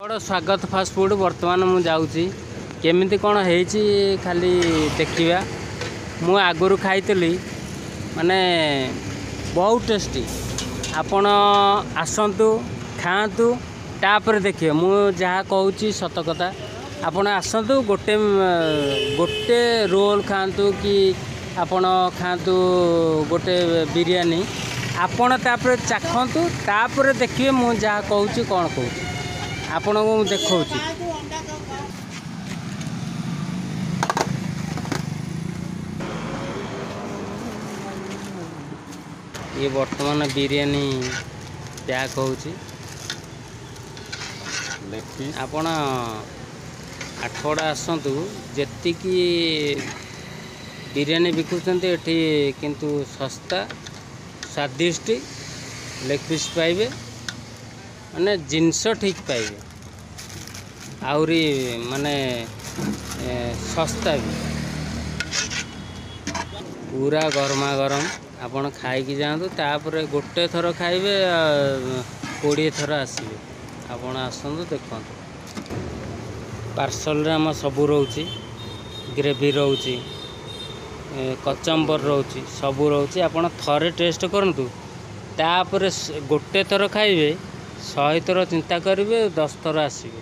बड़ स्वागत fast food बर्तमान मु जाऊँगी केमिति कौन है खाली देखा मु आगुरी खाई माने बहुत टेस्टी आपण आसतु खातु तापर देखिए मु जहाँ कहूँ सत कथा आपण आसतु गोटे गोटे रोल खातु कि आपण खातु गोटे बिरयानी आपण तापर चाखतु तापर देखिए मु जहाँ कहूँ कौन कहूँ आपण को देखा ये वर्तमान बिरयानी पैक होची आपण आठवड़ा आसतु जी बिरयानी बिकुचंती एठी किंतु सस्ता स्वादिष्ट लेग पीस पाइबे माने जिनस ठीक पाइबे आउरी माने सस्ता भी पूरा गरमा गरम आपण खाई जातु तापर गोटे थर खाइबे 20 थर आसबे आपण आसतु देखु पार्सल आम सबू रोची ग्रेवी रोची कचम्बर रोची सबू रोची आपण थरे टेस्ट करंतु तापर गोटे थर खाइबे 100 थर चिंता करेंगे 10 थर आसबे।